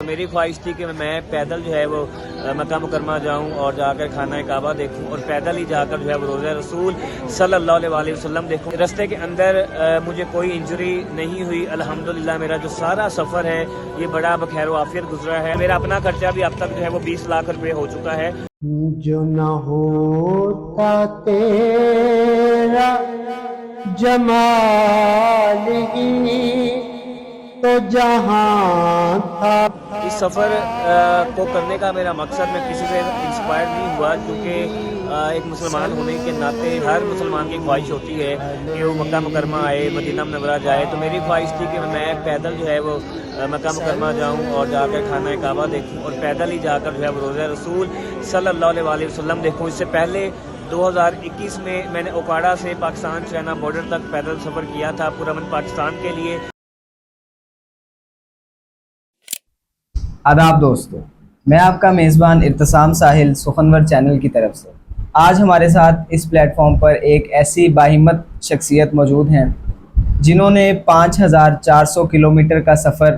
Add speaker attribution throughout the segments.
Speaker 1: मेरी ख्वाहिश थी कि मैं पैदल जो है वो मक्का मुकरमा जाऊं और जाकर खाना काबा देखूं और पैदल ही जाकर जो है वो रोज़ा रसूल सल्लल्लाहु अलैहि वसल्लम देखूं। रास्ते के अंदर मुझे कोई इंजरी नहीं हुई अल्हम्दुलिल्लाह। मेरा जो सारा सफ़र है ये बड़ा बखैर आफियत गुजरा है। मेरा अपना खर्चा भी अब तक जो है वो 20 लाख रुपए हो चुका है।
Speaker 2: जो न होता तेरा जमाल ही तो जहां था।
Speaker 1: इस सफ़र को करने का मेरा मकसद, मैं किसी से इंस्पायर नहीं हुआ, क्योंकि एक मुसलमान होने के नाते हर मुसलमान की ख्वाहिश होती है कि वो मक्का मुकरमा आए, मदीना मुनव्वरा जाए। तो मेरी ख्वाहिश थी कि मैं पैदल जो है वो मक्का मुकरमा जाऊं और जाकर खाना काबा देखूं और पैदल ही जाकर जो है वो रोज़ा रसूल सल्लल्लाहु अलैहि वसल्लम देखूं। इससे पहले 2021 में मैंने ओकाड़ा से पाकिस्तान चाइना बॉर्डर तक पैदल सफ़र किया था पुरअमन पाकिस्तान के लिए।
Speaker 3: आदाब दोस्तों, मैं आपका मेज़बान इर्तिसाम साहिल सुखनवर चैनल की तरफ से आज हमारे साथ इस प्लेटफॉर्म पर एक ऐसी बाहिम्मत शख्सियत मौजूद हैं जिन्होंने 5400 किलोमीटर का सफ़र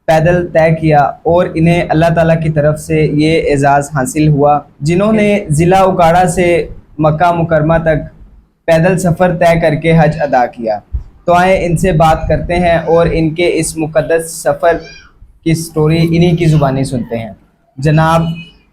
Speaker 3: पैदल तय किया और इन्हें अल्लाह ताला की तरफ से ये एज़ाज़ हासिल हुआ, जिन्होंने ज़िला ओकाड़ा से मक्का मुकरमा तक पैदल सफ़र तय करके हज अदा किया। तो आए इनसे बात करते हैं और इनके इस मुक़द्दस सफ़र की स्टोरी इन्हीं की ज़ुबानी सुनते हैं। जनाब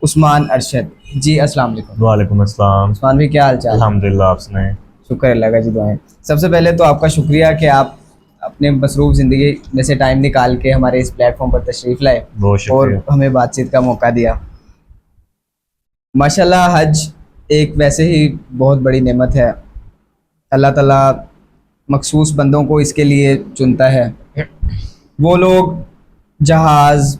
Speaker 3: उस्मान अरशद जी, अस्सलाम वालेकुम।
Speaker 4: वालेकुम अस्सलाम।
Speaker 3: उस्मान भी क्या हाल चाल?
Speaker 4: अल्हम्दुलिल्लाह, आप सुनाएं।
Speaker 3: शुक्र अल्लाह का जी, दुआएं। सबसे पहले तो आपका शुक्रिया कि आप अपने मसरूफ़ ज़िंदगी में से टाइम निकाल के हमारे इस प्लेटफॉर्म पर तशरीफ़ लाए
Speaker 4: बहुत
Speaker 3: और
Speaker 4: शुक्रिया।
Speaker 3: हमें बातचीत का मौका दिया। माशाल्लाह हज एक वैसे ही बहुत बड़ी नेमत है। अल्लाह ताला मखसूस बंदों को इसके लिए चुनता है। वो लोग जहाज़,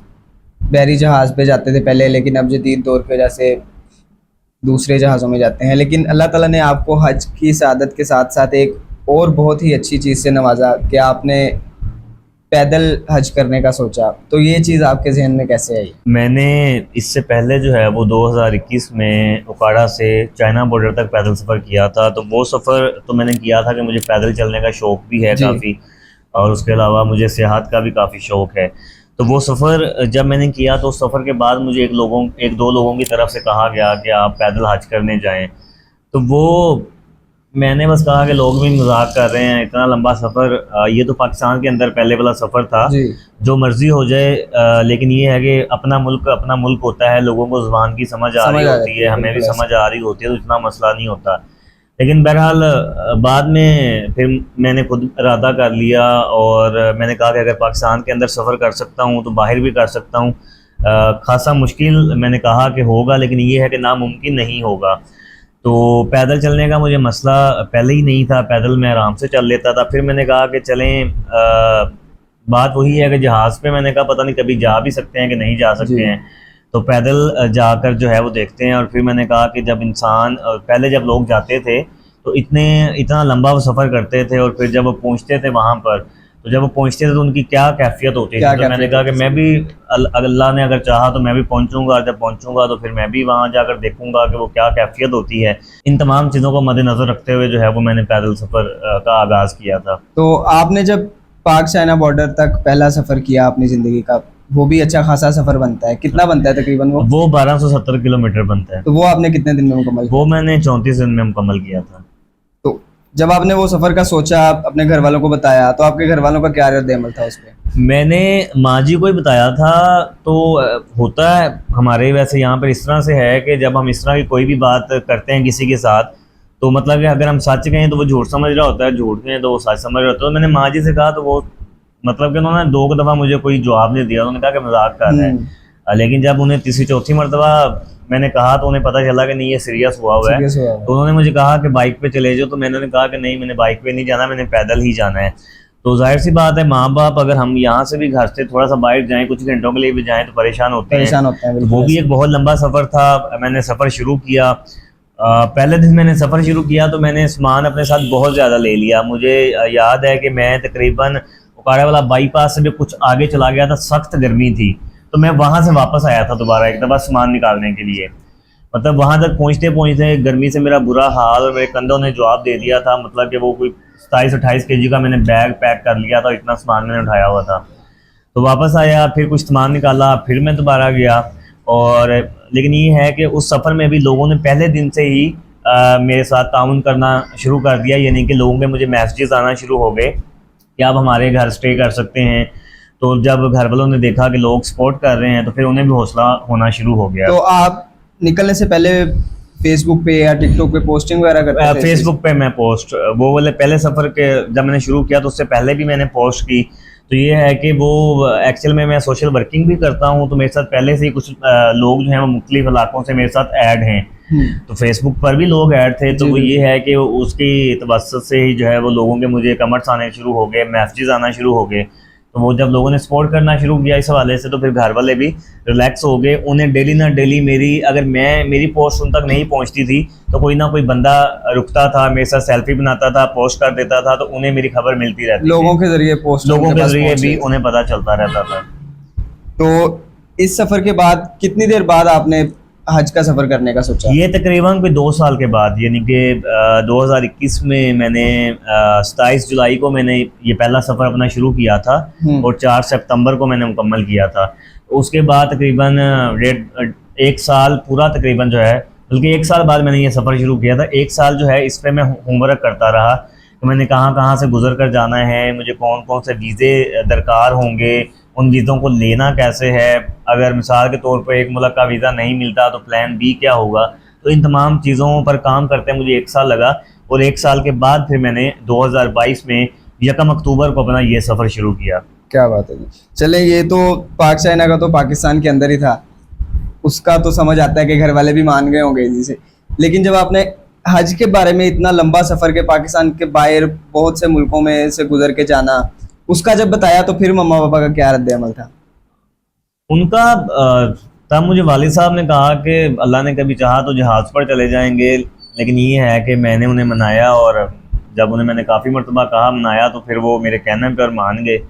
Speaker 3: बहरी जहाज़ पे जाते थे पहले, लेकिन अब जदीद दौर की वजह से दूसरे जहाज़ों में जाते हैं। लेकिन अल्लाह ताला ने आपको हज की सआदत के साथ साथ एक और बहुत ही अच्छी चीज़ से नवाजा कि आपने पैदल हज करने का सोचा। तो ये चीज़ आपके जहन में कैसे आई?
Speaker 4: मैंने इससे पहले जो है वो 2021 में ओकाड़ा से चाइना बॉर्डर तक पैदल सफ़र किया था। तो वो सफ़र तो मैंने किया था कि मुझे पैदल चलने का शौक़ भी है काफ़ी, और उसके अलावा मुझे सियाहत का भी काफ़ी शौक़ है। तो वो सफ़र जब मैंने किया तो उस सफ़र के बाद मुझे एक दो लोगों की तरफ से कहा गया कि आप पैदल हज करने जाएं। तो वो मैंने बस कहा कि लोग भी मजाक कर रहे हैं, इतना लंबा सफ़र, ये तो पाकिस्तान के अंदर पहले वाला सफ़र था, जो मर्ज़ी हो जाए, लेकिन ये है कि अपना मुल्क होता है, लोगों को ज़ुबान की समझ आ रही होती है, हमें भी समझ आ रही होती है, तो इतना मसला नहीं होता। लेकिन बहरहाल बाद में फिर मैंने खुद इरादा कर लिया और मैंने कहा कि अगर पाकिस्तान के अंदर सफ़र कर सकता हूँ तो बाहर भी कर सकता हूँ। खासा मुश्किल मैंने कहा कि होगा, लेकिन ये है कि नामुमकिन नहीं होगा। तो पैदल चलने का मुझे मसला पहले ही नहीं था, पैदल मैं आराम से चल लेता था। फिर मैंने कहा कि चलें, बात वही है कि जहाज़ पे मैंने कहा पता नहीं कभी जा भी सकते हैं कि नहीं जा सकते हैं, तो पैदल जाकर जो है वो देखते हैं। और फिर मैंने कहा कि जब इंसान पहले जब लोग जाते थे तो इतना लंबा वो सफ़र करते थे, और फिर जब वो पहुंचते थे वहाँ पर, तो जब वो पहुंचते थे तो उनकी क्या कैफियत होती थी। तो मैंने कहा कि मैं भी, अल्लाह ने अगर चाहा तो मैं भी पहुंचूंगा, और जब पहुंचूंगा तो फिर मैं भी वहाँ जाकर देखूंगा कि वो क्या कैफियत होती है। इन तमाम चीज़ों को मद्देनज़र रखते हुए जो है वो मैंने पैदल सफ़र का आगाज़ किया था।
Speaker 3: तो आपने जब पाक चाइना बॉर्डर तक पहला सफ़र किया अपनी ज़िंदगी का, वो भी अच्छा खासा सफ़र बनता है, कितना बनता है तकरीबन? वो
Speaker 4: 1270 किलोमीटर बनता है।
Speaker 3: तो वो आपने कितने दिन में मुकम्मल किया?
Speaker 4: वो मैंने 34 दिन में मुकम्मल किया था।
Speaker 3: तो जब आपने वो सफ़र का सोचा, अपने घर वालों को बताया, तो आपके घर वालों का क्या रद्द-ए-अमल था उस पर?
Speaker 4: मैंने माँ जी को ही बताया था। तो होता है हमारे वैसे यहाँ पर इस तरह से है कि जब हम इस तरह की कोई भी बात करते हैं किसी के साथ, तो मतलब कि अगर हम सच कहें तो वो झूठ समझ रहा होता है, झूठ कहें तो वो सच समझ रहा होता है। तो मैंने माँ जी से कहा तो वो मतलब कि उन्होंने 2 दफ़ा मुझे कोई जवाब नहीं दिया, उन्होंने कहा कि मजाक कर रहे हैं। लेकिन जब उन्हें तीसरी चौथी मरतबा मैंने कहा तो उन्हें पता चला कि नहीं, ये सीरियस हुआ है। तो उन्होंने मुझे कहा कि बाइक पे चले जाओ, तो मैंने कहा कि नहीं, मैंने बाइक पे नहीं जाना, मैंने पैदल ही जाना है। तो जाहिर सी बात है, माँ बाप अगर हम यहाँ से भी घर से थोड़ा सा बाहर जाएँ, कुछ घंटों के लिए भी जाएँ, तो परेशान होते हैं। वो भी एक बहुत लंबा सफ़र था। मैंने सफ़र शुरू किया, पहले दिन मैंने सफ़र शुरू किया तो मैंने सामान अपने साथ बहुत ज़्यादा ले लिया। मुझे याद है कि मैं तकरीबन ओकाड़ा वाला बाईपास से भी कुछ आगे चला गया था, सख्त गर्मी थी, तो मैं वहाँ से वापस आया था दोबारा एक दफ़ा सामान निकालने के लिए। मतलब वहाँ तक पहुँचते पहुँचते गर्मी से मेरा बुरा हाल, और मेरे कंधों ने जवाब दे दिया था। मतलब कि वो कोई 27-28 kg का मैंने बैग पैक कर लिया था, इतना सामान मैंने उठाया हुआ था। तो वापस आया, फिर कुछ सामान निकाला, फिर मैं दोबारा गया। और लेकिन ये है कि उस सफ़र में भी लोगों ने पहले दिन से ही मेरे साथ ताउन करना शुरू कर दिया, यानी कि लोगों के मुझे मैसेजेस आना शुरू हो गए कि आप हमारे घर स्टे कर सकते हैं। तो जब घर वालों ने देखा कि लोग सपोर्ट कर रहे हैं तो फिर उन्हें भी हौसला होना शुरू हो गया।
Speaker 3: तो आप निकलने से पहले फेसबुक पे या टिकटॉक पे पोस्टिंग वगैरह करते थे?
Speaker 4: फेसबुक पे मैं पोस्ट, वो वाले पहले सफ़र के जब मैंने शुरू किया तो उससे पहले भी मैंने पोस्ट की। तो ये है कि वो एक्चुअल में मैं सोशल वर्किंग भी करता हूँ, तो मेरे साथ पहले से ही कुछ लोग जो हैं वो मुख्तलिफ इलाकों से मेरे साथ ऐड हैं। तो फेसबुक पर भी लोग ऐड थे, तो वो ये है कि उसकी तवस्सुत से ही जो है वो लोगों के मुझे कमेंट्स आने शुरू हो गए, मैसेजेस आना शुरू हो गए। तो वो जब लोगों ने सपोर्ट करना शुरू किया इस हवाले से, तो फिर घर वाले भी रिलैक्स हो गए। उन्हें डेली ना डेली अगर मेरी पोस्ट उन तक नहीं पहुंचती थी तो कोई ना कोई बंदा रुकता था, मेरे साथ सेल्फी बनाता था, पोस्ट कर देता था, तो उन्हें मेरी खबर मिलती रहती
Speaker 3: लोगों के जरिए पोस्ट,
Speaker 4: लोगों के जरिए भी उन्हें पता चलता रहता था।
Speaker 3: तो इस सफर के बाद कितनी देर बाद आपने हज का सफर करने का सोचा?
Speaker 4: ये तकरीबन कोई 2 साल के बाद, यानी कि 2021 में मैंने 27 जुलाई को मैंने ये पहला सफ़र अपना शुरू किया था और 4 सितंबर को मैंने मुकम्मल किया था। उसके बाद तकरीबन 1 साल पूरा तकरीबन जो है, बल्कि 1 साल बाद मैंने ये सफ़र शुरू किया था। 1 साल जो है इस पर मैं होमवर्क करता रहा कि मैंने कहाँ कहाँ से गुजर कर जाना है, मुझे कौन कौन से वीज़े दरकार होंगे, उन वीज़ों को लेना कैसे है, अगर मिसाल के तौर पर एक मुल्क का वीज़ा नहीं मिलता तो प्लान बी क्या होगा। तो इन तमाम चीज़ों पर काम करते मुझे 1 साल लगा और 1 साल के बाद फिर मैंने 2022 में 1 अक्टूबर को अपना ये सफ़र शुरू किया।
Speaker 3: क्या बात है जी। चले, ये तो पाक चाइना का तो पाकिस्तान के अंदर ही था, उसका तो समझ आता है कि घर वाले भी मान गए होंगे इसी से। लेकिन जब आपने हज के बारे में इतना लंबा सफ़र के पाकिस्तान के बाहर बहुत से मुल्कों में से गुजर के जाना, उसका जब बताया तो फिर मम्मा पापा का क्या रद्द अमल था?
Speaker 4: उनका तब मुझे वालिद साहब ने कहा कि अल्लाह ने कभी चाहा तो जहाज़ पर चले जाएंगे, लेकिन ये है कि मैंने उन्हें मनाया और जब उन्हें मैंने काफ़ी मरतबा कहा मनाया तो फिर वो मेरे कहने पर मान गए।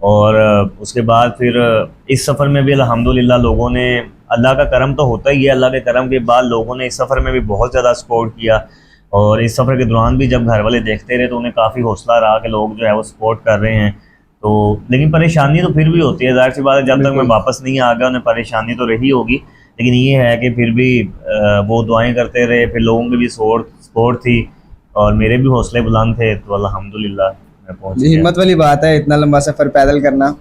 Speaker 4: और उसके बाद फिर इस सफ़र में भी अल्हम्दुलिल्लाह लोगों ने, अल्लाह का करम तो होता ही है, अल्लाह के करम के बाद लोगों ने इस सफ़र में भी बहुत ज़्यादा सपोर्ट किया। और इस सफ़र के दौरान भी जब घर वाले देखते रहे तो उन्हें काफ़ी हौसला रहा कि लोग जो है वो सपोर्ट कर रहे हैं। तो लेकिन परेशानी तो फिर भी होती है, ज़ाहिर सी बात है, जब तक मैं वापस नहीं आ गया उन्हें परेशानी तो रही होगी। लेकिन ये है कि फिर भी वो दुआएं करते रहे, फिर लोगों की भी सपोर्ट थी और मेरे भी हौसले बुलंद थे, तो अल्हम्दुलिल्लाह मैं पहुंच गया।
Speaker 3: हिम्मत वाली बात है इतना लंबा सफ़र पैदल करना।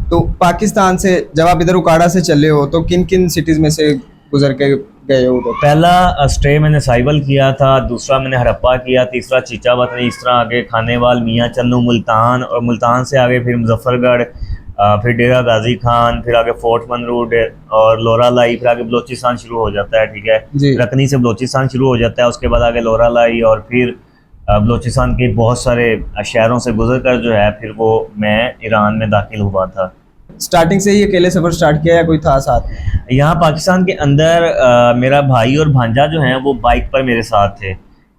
Speaker 3: तो पाकिस्तान से जब आप इधर उकाड़ा से चले हो तो किन किन सिटीज़ में से गुजर के गए हो?
Speaker 4: पहला स्टे मैंने साइबल किया था, दूसरा मैंने हड़प्पा किया, तीसरा चीचा बतनी, इस तरह आगे खानेवाल, मियाँ चन्नू, मुल्तान, और मुल्तान से आगे फिर मुजफ्फरगढ़, फिर डेरा गाजी खान, फिर आगे फोर्ट मनरूड और लोरा लाई, फिर आगे बलोचिस्तान शुरू हो जाता है। ठीक है, रकनी से बलोचिस्तान शुरू हो जाता है, उसके बाद आगे लोरा लाई और फिर बलोचिस्तान के बहुत सारे शहरों से गुजर कर जो है फिर वो मैं ईरान में दाखिल हुआ था।
Speaker 3: स्टार्टिंग से ही अकेले सफ़र स्टार्ट किया या कोई था साथ में?
Speaker 4: यहाँ पाकिस्तान के अंदर मेरा भाई और भांजा जो हैं वो बाइक पर मेरे साथ थे,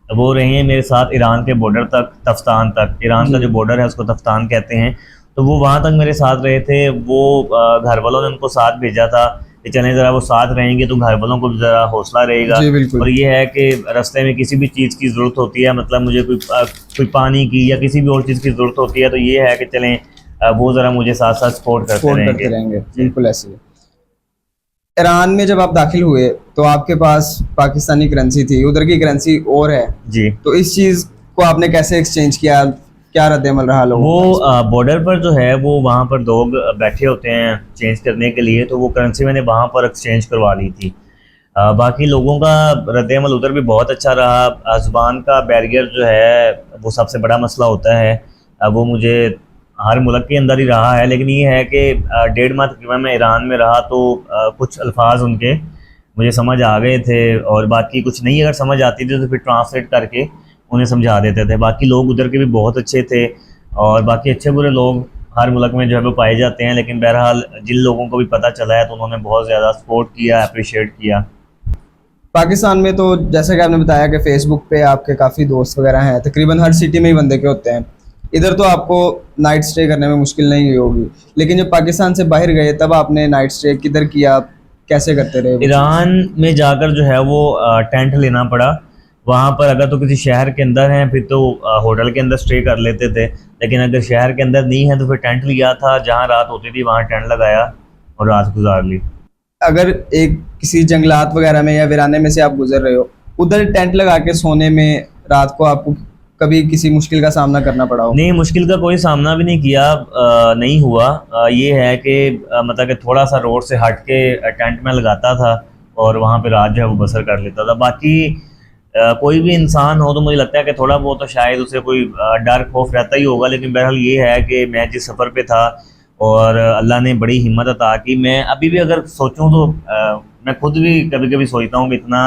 Speaker 4: वो रहे हैं मेरे साथ ईरान के बॉर्डर तक, तफ्तान तक। ईरान का जो बॉर्डर है उसको तफ्तान कहते हैं। तो वो वहाँ तक मेरे साथ रहे थे। वो घर वालों ने उनको साथ भेजा था कि चलें ज़रा वो साथ रहेंगे तो घर वालों को भी ज़रा हौसला रहेगा। और ये है कि रास्ते में किसी भी चीज़ की ज़रूरत होती है, मतलब मुझे कोई पानी की या किसी भी और चीज़ की ज़रूरत होती है, तो ये है कि चलें वो ज़रा मुझे साथ साथ सपोर्ट करते रहेंगे।
Speaker 3: बिल्कुल ऐसे ही। ईरान में जब आप दाखिल हुए तो आपके पास पाकिस्तानी करेंसी थी, उधर की करेंसी और है
Speaker 4: जी,
Speaker 3: तो इस चीज़ को आपने कैसे एक्सचेंज किया, क्या रद्द-ए-अमल रहा लोगों?
Speaker 4: वो बॉर्डर पर जो है वो वहाँ पर लोग बैठे होते हैं चेंज करने के लिए, तो वो करेंसी मैंने वहाँ पर एक्सचेंज करवा ली थी। बाकी लोगों का रद्द-ए-अमल उधर भी बहुत अच्छा रहा। ज़ुबान का बैरियर जो है वो सबसे बड़ा मसला होता है, वो मुझे हर मुल्क के अंदर ही रहा है। लेकिन ये है कि 1.5 माह तकरीबन मैं ईरान में रहा तो कुछ अल्फाज उनके मुझे समझ आ गए थे और बाकी कुछ नहीं अगर समझ आती थी तो फिर ट्रांसलेट करके उन्हें समझा देते थे। बाकी लोग उधर के भी बहुत अच्छे थे और बाकी अच्छे बुरे लोग हर मुल्क में जो है वो पाए जाते हैं। लेकिन बहरहाल जिन लोगों को भी पता चला है तो उन्होंने बहुत ज़्यादा सपोर्ट किया, अप्रिशिएट किया।
Speaker 3: पाकिस्तान में तो जैसा कि आपने बताया कि फ़ेसबुक पे आपके काफ़ी दोस्त वगैरह हैं, तकरीबन हर सिटी में ही बंदे के होते हैं। इधर तो आपको नाइट स्टे करने में मुश्किल नहीं हुई होगी, लेकिन जब पाकिस्तान से बाहर गए तब आपने नाइट स्टे किधर किया, कैसे करते रहे?
Speaker 4: ईरान में जाकर जो है वो टेंट लेना पड़ा। वहाँ पर अगर तो किसी शहर के अंदर हैं फिर तो होटल के अंदर स्टे कर लेते थे, लेकिन अगर शहर के अंदर नहीं है तो फिर टेंट लिया था, जहाँ रात होती थी वहाँ टेंट लगाया और रात गुजार ली।
Speaker 3: अगर एक किसी जंगलात वगैरह में या वीराने में से आप गुजर रहे हो, उधर टेंट लगा के सोने में रात को आपको कभी किसी मुश्किल का सामना करना पड़ा हो?
Speaker 4: नहीं, मुश्किल का कोई सामना भी नहीं किया, नहीं हुआ। ये है कि मतलब कि थोड़ा सा रोड से हट के टेंट में लगाता था और वहाँ पे रात जो है वो बसर कर लेता था। बाकी कोई भी इंसान हो तो मुझे लगता है कि थोड़ा बहुत तो शायद उसे कोई डर खौफ रहता ही होगा, लेकिन बहरहाल ये है कि मैं जिस सफ़र पे था और अल्लाह ने बड़ी हिम्मत अता की। मैं अभी भी अगर सोचूं तो मैं खुद भी कभी कभी सोचता हूँ कि इतना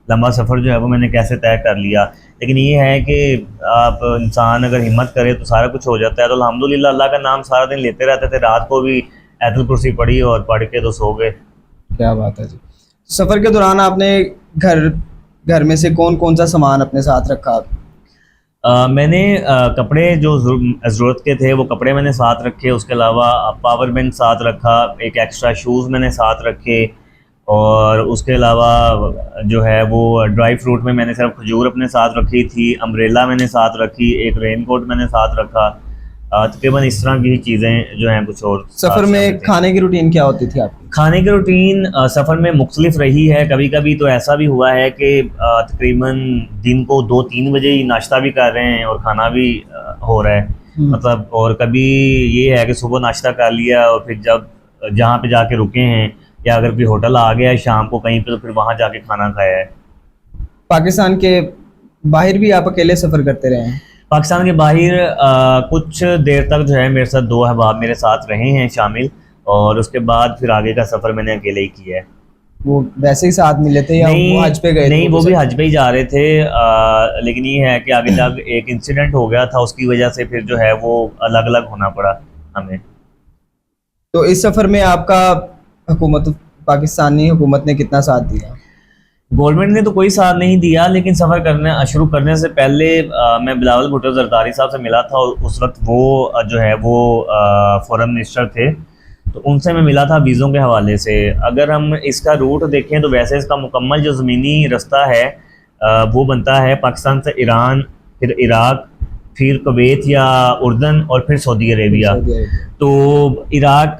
Speaker 4: लंबा सफ़र जो है वो मैंने कैसे तय कर लिया। लेकिन ये है कि आप इंसान अगर हिम्मत करे तो सारा कुछ हो जाता है। तो अल्हम्दुलिल्लाह अल्लाह का नाम सारा दिन लेते रहते थे, रात को भी आयतुल कुर्सी पढ़ी और पढ़ के तो सो गए।
Speaker 3: क्या बात है जी। सफ़र के दौरान आपने घर में से कौन कौन सा सामान अपने साथ रखा?
Speaker 4: मैंने कपड़े जो ज़रूरत के थे वो कपड़े मैंने साथ रखे, उसके अलावा पावर बैंक साथ रखा, एक एक्स्ट्रा शूज़ मैंने साथ रखे, और उसके अलावा जो है वो ड्राई फ्रूट में मैंने सिर्फ खजूर अपने साथ रखी थी, अम्ब्रेला मैंने साथ रखी, एक रेन कोट मैंने साथ रखा। तकरीबन इस तरह की चीज़ें जो हैं कुछ और।
Speaker 3: सफ़र में खाने की रूटीन क्या होती थी आपकी?
Speaker 4: खाने की रूटीन सफ़र में मुख्तलिफ रही है। कभी कभी तो ऐसा भी हुआ है कि तकरीबन दिन को 2-3 बजे ही नाश्ता भी कर रहे हैं और खाना भी हो रहा है, मतलब। और कभी ये है कि सुबह नाश्ता कर लिया और फिर जब जहाँ पे जाके रुके हैं या अगर कोई होटल आ गया है शाम को कहीं पे तो फिर वहाँ जाके खाना खाया है।
Speaker 3: पाकिस्तान के बाहर भी आप अकेले सफ़र करते रहे हैं?
Speaker 4: पाकिस्तान के बाहर कुछ देर तक जो है मेरे साथ 2 अहबाब मेरे साथ रहे हैं शामिल, और उसके बाद फिर आगे का सफ़र मैंने अकेले ही किया है।
Speaker 3: वो वैसे ही साथ मिले थे या वो हज पे गए?
Speaker 4: नहीं, वो भी हज पे ही जा रहे थे, लेकिन ये है कि आगे तक एक इंसिडेंट हो गया था, उसकी वजह से फिर जो है वो अलग अलग होना पड़ा हमें।
Speaker 3: तो इस सफ़र में आपका पाकिस्तानी हुकूमत ने कितना साथ दिया?
Speaker 4: गवर्नमेंट ने तो कोई साथ नहीं दिया, लेकिन सफ़र करने शुरू करने से पहले मैं बिलावल भुट्टो ज़रदारी साहब से मिला था, और उस वक्त वो जो है वो फॉरेन मिनिस्टर थे, तो उनसे मैं मिला था वीज़ों के हवाले से। अगर हम इसका रूट देखें तो वैसे इसका मुकम्मल जो ज़मीनी रास्ता है वो बनता है पाकिस्तान से ईरान, फिर इराक़, फिर कुवैत या उर्दन और फिर सऊदी अरेबिया। तो इराक़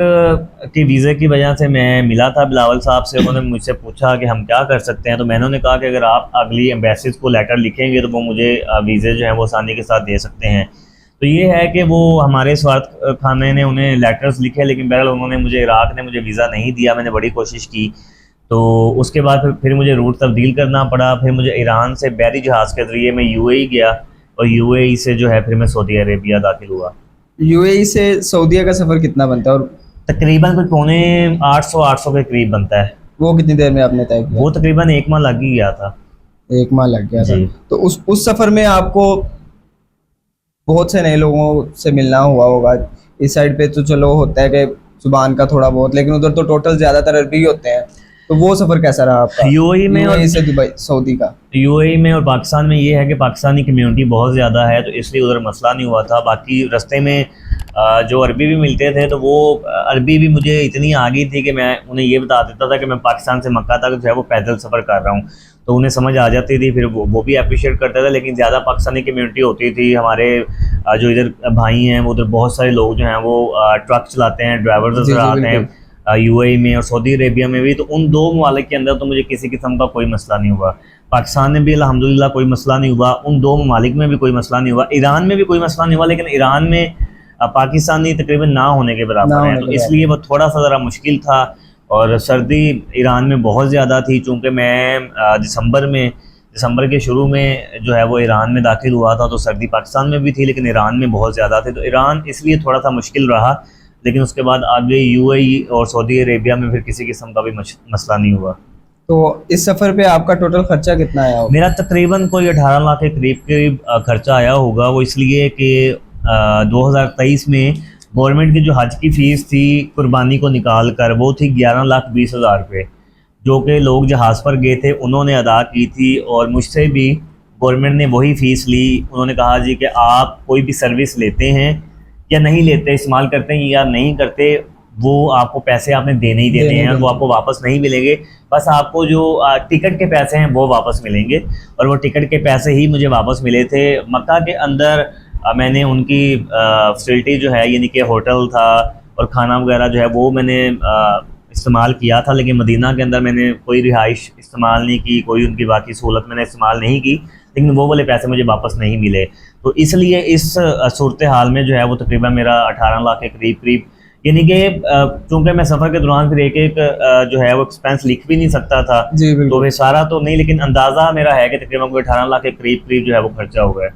Speaker 4: के वीज़े की वजह से मैं मिला था बिलावल साहब से। उन्होंने मुझसे पूछा कि हम क्या कर सकते हैं, तो मैंने उन्हें कहा कि अगर आप अगली एम्बेसीज को लेटर लिखेंगे तो वो मुझे वीज़े जो हैं वो आसानी के साथ दे सकते हैं। तो ये है कि वो हमारे स्वार्थ खाने ने उन्हें लेटर्स लिखे, लेकिन बहरहाल उन्होंने मुझे, इराक़ ने मुझे वीज़ा नहीं दिया। मैंने बड़ी कोशिश की, तो उसके बाद फिर मुझे रूट तब्दील करना पड़ा। फिर मुझे ईरान से बहरी जहाज़ के ज़रिए मैं UAE गया, और UAE से जो है फिर मैं सऊदी अरेबिया दाखिल हुआ।
Speaker 3: UAE से सऊदीया का सफ़र कितना बनता है? और
Speaker 4: तकरीबन कुछ पौने 800 के करीब बनता है।
Speaker 3: वो कितनी देर में आपने तय किया?
Speaker 4: वो तकरीबन 1 माह लग ही गया था।
Speaker 3: 1 माह लग गया था।
Speaker 4: जी।
Speaker 3: तो उस सफ़र में आपको बहुत से नए लोगों से मिलना हुआ होगा। इस साइड पे तो चलो होता है कि जुबान का थोड़ा बहुत, लेकिन उधर तो टोटल ज़्यादातर अरबी होते हैं। तो वो सफ़र कैसा रहा आपका
Speaker 4: UAE में और
Speaker 3: से दुबई सऊदी का?
Speaker 4: UAE में और पाकिस्तान में ये है कि पाकिस्तानी कम्युनिटी बहुत ज़्यादा है, तो इसलिए उधर मसला नहीं हुआ था। बाकी रास्ते में जो अरबी भी मिलते थे तो वो अरबी भी मुझे इतनी आ गई थी कि मैं उन्हें ये बता देता था कि मैं पाकिस्तान से मक्का तक जो है वो पैदल सफ़र कर रहा हूँ, तो उन्हें समझ आ जाती थी। फिर वो भी अप्रिशिएट करते थे। लेकिन ज़्यादा पाकिस्तानी कम्युनिटी होती थी। हमारे जो इधर भाई हैं वो उधर बहुत सारे लोग जो हैं वो ट्रक चलाते हैं, ड्राइवर्स नजर आते हैं UAE में और सऊदी अरेबिया में भी। तो उन 2 ममालिक के अंदर तो मुझे किसी किस्म का कोई मसला नहीं हुआ। पाकिस्तान में भी अल्हम्दुलिल्लाह कोई मसला नहीं हुआ, उन 2 ममालिक में भी कोई मसला नहीं हुआ, ईरान में भी कोई मसला नहीं हुआ। लेकिन ईरान में पाकिस्तानी तकरीबन ना होने के बराबर है, तो इसलिए वो थोड़ा सा ज़रा मुश्किल था। और सर्दी ईरान में बहुत ज़्यादा थी, चूँकि मैं दिसंबर के शुरू में जो है वो ईरान में दाखिल हुआ था, तो सर्दी पाकिस्तान में भी थी लेकिन ईरान में बहुत ज़्यादा थी। तो ईरान इसलिए थोड़ा सा मुश्किल रहा, लेकिन उसके बाद आगे UAE और सऊदी अरेबिया में फिर किसी किस्म का भी मसला नहीं हुआ।
Speaker 3: तो इस सफ़र पे आपका टोटल खर्चा कितना आया होगा?
Speaker 4: मेरा तकरीबन कोई 18 लाख के करीब खर्चा आया होगा। वो इसलिए कि 2023 में गवर्नमेंट की जो हज की फ़ीस थी कुर्बानी को निकाल कर, वो थी 11,20,000 रुपये, जो कि लोग जहाज़ पर गए थे उन्होंने अदा की थी। और मुझसे भी गवर्नमेंट ने वही फ़ीस ली। उन्होंने कहा जी कि आप कोई भी सर्विस लेते हैं या नहीं लेते, इस्तेमाल करते हैं या नहीं करते, वो आपको पैसे आपने देने ही देने हैं और वो आपको वापस नहीं मिलेंगे। बस आपको जो टिकट के पैसे हैं वो वापस मिलेंगे, और वो टिकट के पैसे ही मुझे वापस मिले थे। मक्का के अंदर मैंने उनकी फैसिलिटी जो है, यानी कि होटल था और खाना वगैरह जो है वो मैंने इस्तेमाल किया था, लेकिन मदीना के अंदर मैंने कोई रिहाइश इस्तेमाल नहीं की, कोई उनकी बाकी सहूलत मैंने इस्तेमाल नहीं की, लेकिन वो वाले पैसे मुझे वापस नहीं मिले। तो इसलिए इस सूरत हाल में जो है वो तकरीबन मेरा 18 लाख के करीब, यानी कि चूँकि मैं सफ़र के दौरान फिर एक जो है वो एक्सपेंस लिख भी नहीं सकता था,
Speaker 3: जी बिल्कुल।
Speaker 4: तो वे सारा तो नहीं, लेकिन अंदाज़ा मेरा है कि तकरीबन कोई 18 लाख के करीब जो है वो खर्चा हो गया।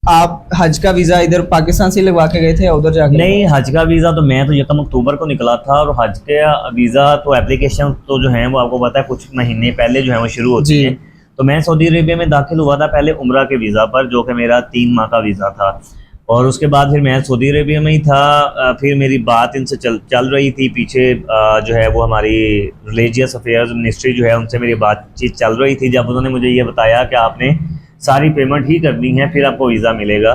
Speaker 3: आप हज का वीज़ा इधर पाकिस्तान से लगवा के गए थे या उधर जाके?
Speaker 4: नहीं, हज का वीज़ा तो मैं तो 1 अक्टूबर को निकला था, और हज का वीज़ा तो एप्लीकेशन तो जो है वो आपको पता है कुछ महीने पहले जो है वो शुरू होती है। तो मैं सऊदी अरेबिया में दाखिल हुआ था पहले उम्रा के वीज़ा पर, जो कि मेरा 3 माह का वीज़ा था, और उसके बाद फिर मैं सऊदी अरेबिया में ही था। फिर मेरी बात इनसे चल रही थी पीछे, जो है वो हमारी रिलीजियस अफेयर्स मिनिस्ट्री जो है उनसे मेरी बातचीत चल रही थी। जब उन्होंने मुझे ये बताया कि आपने सारी पेमेंट ही करनी है फिर आपको वीज़ा मिलेगा,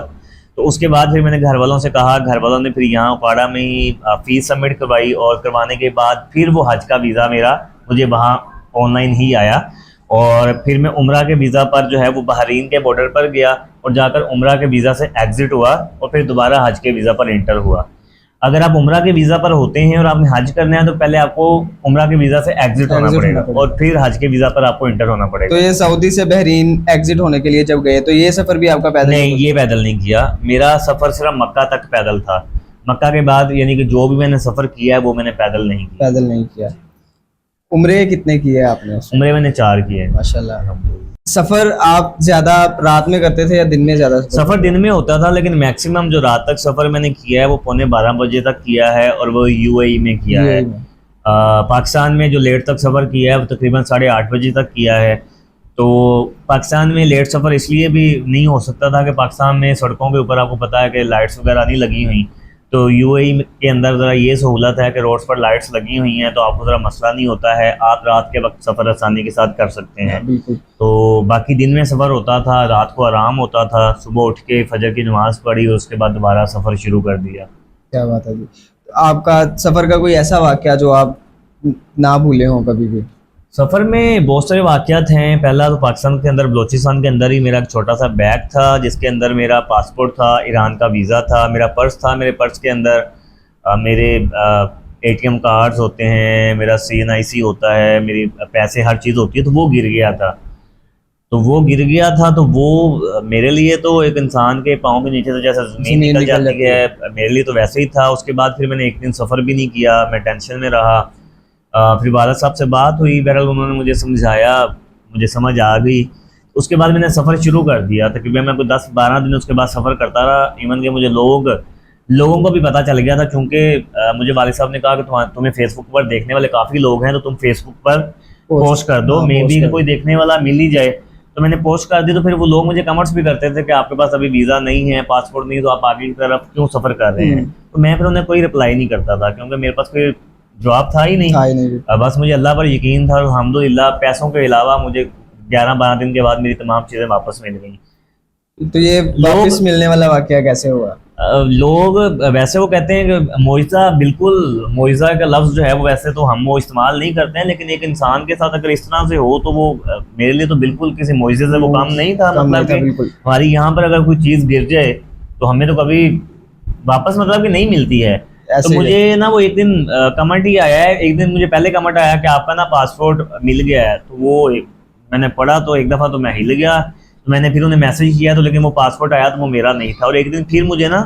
Speaker 4: तो उसके बाद फिर मैंने घर वालों से कहा, घर वालों ने फिर यहाँ उकाड़ा में ही फ़ीस सबमिट करवाई, और करवाने के बाद फिर वो हज का वीज़ा मेरा मुझे वहाँ ऑनलाइन ही आया, और फिर मैं उम्रा के वीज़ा पर जो है वो बहरीन के बॉर्डर पर गया और जाकर उम्रा के वीज़ा से एग्ज़िट हुआ, और फिर दोबारा हज के वीज़ा पर एंटर हुआ। अगर आप उम्रा के वीज़ा पर होते हैं और आपने हज करना है तो पहले आपको उम्रा के वीज़ा से एग्जिट होना पड़ेगा, और फिर हज के वीज़ा पर आपको एंटर होना पड़ेगा।
Speaker 3: तो ये सऊदी से बहरीन एग्जिट होने के लिए जब गए तो ये सफ़र भी आपका पैदल?
Speaker 4: नहीं, ये पैदल नहीं किया, मेरा सफ़र सिर्फ मक्का तक पैदल था। मक्का के बाद यानी कि जो भी मैंने सफ़र किया है वो मैंने पैदल नहीं किया।
Speaker 3: पैदल नहीं किया। उम्रे कितने किए आपने?
Speaker 4: उम्रे मैंने 4 किए।
Speaker 3: माशाल्लाह। सफ़र आप ज़्यादा रात में करते थे या दिन में ज़्यादा?
Speaker 4: सफ़र दिन में होता था, लेकिन मैक्सिमम जो रात तक सफ़र मैंने किया है वो 11:45 बजे तक किया है, और वो यूएई में किया है। पाकिस्तान में जो लेट तक सफ़र किया है वो तकरीबन 8:30 बजे तक किया है। तो पाकिस्तान में लेट सफ़र इसलिए भी नहीं हो सकता था कि पाकिस्तान में सड़कों के ऊपर आपको पता है कि लाइट्स वगैरह नहीं लगी हुई, तो यूएई के अंदर ज़रा ये सहूलत है कि रोड्स पर लाइट्स लगी हुई हैं, तो आपको ज़रा मसला नहीं होता है, आप रात के वक्त सफ़र आसानी के साथ कर सकते हैं। तो बाकी दिन में सफ़र होता था, रात को आराम होता था, सुबह उठ के फजर की नमाज़ पढ़ी और उसके बाद दोबारा सफ़र शुरू कर दिया।
Speaker 3: क्या बात है जी। तो आपका सफ़र का कोई ऐसा वाक़या जो आप ना भूले हों कभी भी?
Speaker 4: सफ़र में बहुत सारे वाक़यात हैं। पहला तो पाकिस्तान के अंदर बलूचिस्तान के अंदर ही मेरा एक छोटा सा बैग था जिसके अंदर मेरा पासपोर्ट था, ईरान का वीज़ा था, मेरा पर्स था, मेरे पर्स के अंदर मेरे एटीएम कार्ड्स होते हैं, मेरा CNIC होता है, मेरी पैसे हर चीज़ होती है, तो वो गिर गया था। तो वो मेरे लिए तो एक इंसान के पाँव के नीचे से जैसे ज़मीन निकल जाती है, मेरे लिए तो वैसे ही था। उसके बाद फिर मैंने एक दिन सफ़र भी नहीं किया, मैं टेंशन में रहा। फिर वाला साहब से बात हुई, बहरहाल उन्होंने मुझे समझाया, मुझे समझ आ गई। उसके बाद मैंने सफ़र शुरू कर दिया। तकरीबन मैं कोई 10-12 दिन उसके बाद सफ़र करता रहा। इवन कि मुझे लोगों को भी पता चल गया था, क्योंकि मुझे वालिद साहब ने कहा कि तुम्हें फेसबुक पर देखने वाले काफ़ी लोग हैं, तो तुम फेसबुक पर पोस्ट कर दो, मे बी कोई देखने वाला मिल ही जाए। तो मैंने पोस्ट कर दी, तो फिर वो लोग मुझे कमेंट्स भी करते थे कि आपके पास अभी वीज़ा नहीं है, पासपोर्ट नहीं, तो आप आगे की तरफ क्यों सफ़र कर रहे हैं। तो मैं फिर उन्हें कोई रिप्लाई नहीं करता था, क्योंकि मेरे पास कोई जवाब था ही नहीं। बस मुझे अल्लाह पर यकीन था, और अल्हम्दुलिल्लाह पैसों के अलावा मुझे 11-12 दिन के बाद मेरी तमाम चीज़ें वापस मिल गई।
Speaker 3: तो ये वापस मिलने वाला वाक़या कैसे हुआ?
Speaker 4: लोग वैसे वो कहते हैं कि मोइज़ा, बिल्कुल मोइज़ा का लफ्ज़ जो है वो वैसे तो हम वो इस्तेमाल नहीं करते हैं, लेकिन एक इंसान के साथ अगर इस तरह से हो तो वो मेरे लिए तो बिल्कुल किसी मोइज़े से वो काम नहीं था। मतलब कि हमारी यहाँ पर अगर कोई चीज़ गिर जाए तो हमें तो कभी वापस मतलब कि नहीं मिलती है। तो मुझे ना वो एक दिन कमेंट ही आया है, एक दिन मुझे पहले कमेंट आया कि आपका ना पासपोर्ट मिल गया है। तो वो मैंने पढ़ा तो एक दफ़ा तो मैं हिल गया, तो मैंने फिर उन्हें मैसेज किया, तो लेकिन वो पासपोर्ट आया तो वो मेरा नहीं था। और एक दिन फिर मुझे ना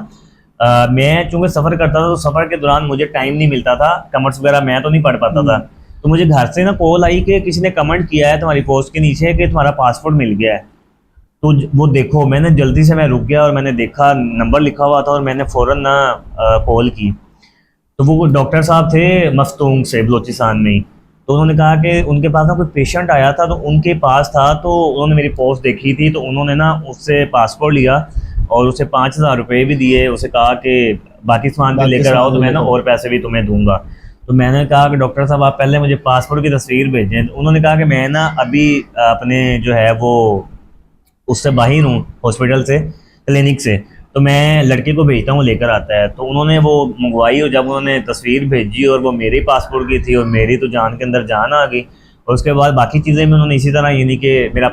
Speaker 4: मैं चूँकि सफ़र करता था, तो सफ़र के दौरान मुझे टाइम नहीं मिलता था, कमेंट्स वगैरह मैं तो नहीं पढ़ पाता था। तो मुझे घर से ना कॉल आई कि किसी ने कमेंट किया है तुम्हारी पोस्ट के नीचे कि तुम्हारा पासपोर्ट मिल गया है। तो वो देखो, मैंने जल्दी से मैं रुक गया और मैंने देखा नंबर लिखा हुआ था, और मैंने फ़ौरन ना कॉल की। तो वो डॉक्टर साहब थे मस्तूंग से, बलूचिस्तान में ही। तो उन्होंने कहा कि उनके पास ना कोई पेशेंट आया था, तो उनके पास था, तो उन्होंने मेरी पोस्ट देखी थी, तो उन्होंने ना उससे पासपोर्ट लिया और उसे 5000 रुपये भी दिए। उसे कहा कि बाकी सामान भी लेकर आओ, तो मैं ना और पैसे भी तुम्हें दूंगा। तो मैंने कहा कि डॉक्टर साहब आप पहले मुझे पासपोर्ट की तस्वीर भेजें। तो उन्होंने कहा कि मैं ना अभी अपने जो है वो उससे बाहर हूँ, हॉस्पिटल से, क्लिनिक से, तो मैं लड़के को भेजता हूँ, लेकर आता है। तो उन्होंने वो मंगवाई और जब उन्होंने तस्वीर भेजी और वो मेरे पासपोर्ट की थी और मेरी तो जान के अंदर जान आ गई। और उसके बाद बाकी चीज़ें भी उन्होंने इसी तरह, यानी कि मेरा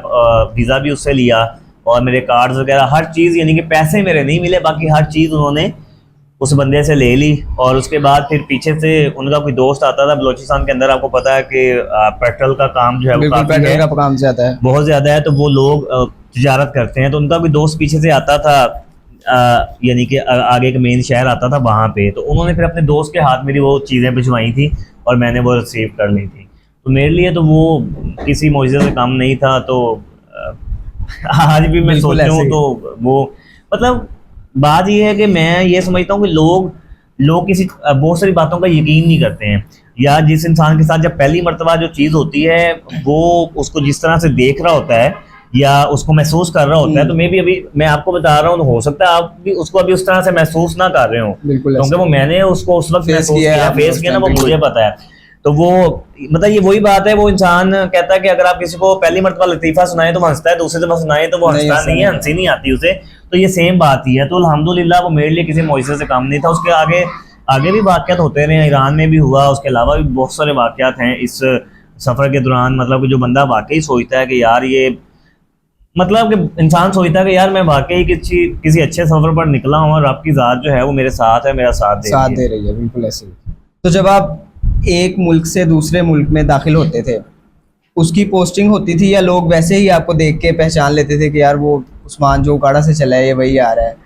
Speaker 4: वीज़ा भी उससे लिया और मेरे कार्ड्स वगैरह हर चीज़, यानी कि पैसे मेरे नहीं मिले, बाकी हर चीज़ उन्होंने उस बंदे से ले ली। और उसके बाद फिर पीछे से उनका कोई दोस्त आता था बलोचिस्तान के अंदर, आपको पता है कि पेट्रोल का काम जो है वो काफी
Speaker 3: पेट्रोल
Speaker 4: है,
Speaker 3: का काम ज्यादा है,
Speaker 4: बहुत ज़्यादा है। तो वो लोग तिजारत करते हैं, तो उनका कोई दोस्त पीछे से आता था, यानी कि आगे एक मेन शहर आता था वहाँ पे। तो उन्होंने फिर अपने दोस्त के हाथ मेरी वो चीज़ें भिजवाई थी और मैंने वो रिसीव कर ली थी। तो मेरे लिए तो वो किसी मौजूद से कम नहीं था। तो आज भी मैं
Speaker 3: बिल्कुल
Speaker 4: सोचूं
Speaker 3: ऐसे ही।
Speaker 4: तो वो, मतलब बात ये है कि मैं ये समझता हूँ कि लोग किसी बहुत सारी बातों का यकीन नहीं करते हैं, या जिस इंसान के साथ जब पहली मर्तबा जो चीज़ होती है वो उसको जिस तरह से देख रहा होता है या उसको महसूस कर रहा होता है, तो मैं आपको बता रहा हूँ, तो हो सकता है आप भी उसको अभी उस तरह से महसूस ना कर रहे हो,
Speaker 3: बिल्कुल
Speaker 4: क्योंकि वो मैंने उसको उस वक्त
Speaker 3: फेस
Speaker 4: महसूस
Speaker 3: किया है,
Speaker 4: किया,
Speaker 3: आपने
Speaker 4: फेस
Speaker 3: उस
Speaker 4: किया ना,
Speaker 3: टाइम
Speaker 4: वो
Speaker 3: पे।
Speaker 4: मुझे पता है। तो वो, मतलब ये वही बात है, वो इंसान कहता है कि अगर आप किसी को पहली मर्तबा लतीफ़ा सुनाए तो वो हंसता है, दूसरी दफा सुनाए तो वो
Speaker 3: नहीं,
Speaker 4: हंसता
Speaker 3: हंसता
Speaker 4: नहीं है,
Speaker 3: नहीं है।
Speaker 4: हंसी नहीं आती उसे। तो ये सेम बात ही है। तो अल्हम्दुलिल्लाह वो मेरे लिए किसी मौजज़े से कम नहीं था। उसके आगे आगे भी वाक़यात होते रहे, ईरान में भी हुआ, उसके अलावा भी बहुत सारे वाक़यात हैं इस सफ़र के दौरान। मतलब कि जो बंदा वाकई सोचता है कि यार ये, मतलब कि इंसान सोचता है कि यार मैं वाकई किसी अच्छे सफ़र पर निकला हूँ और आपकी ज़ात जो है वो मेरे साथ है, मेरा साथ दे
Speaker 3: साथ
Speaker 4: रही
Speaker 3: दे
Speaker 4: है।
Speaker 3: रही है, बिल्कुल ऐसे ही। तो जब आप एक मुल्क से दूसरे मुल्क में दाखिल होते थे, उसकी पोस्टिंग होती थी या लोग वैसे ही आपको देख के पहचान लेते थे कि यार वो उस्मान जो उकाड़ा से चला है ये वही आ रहा है?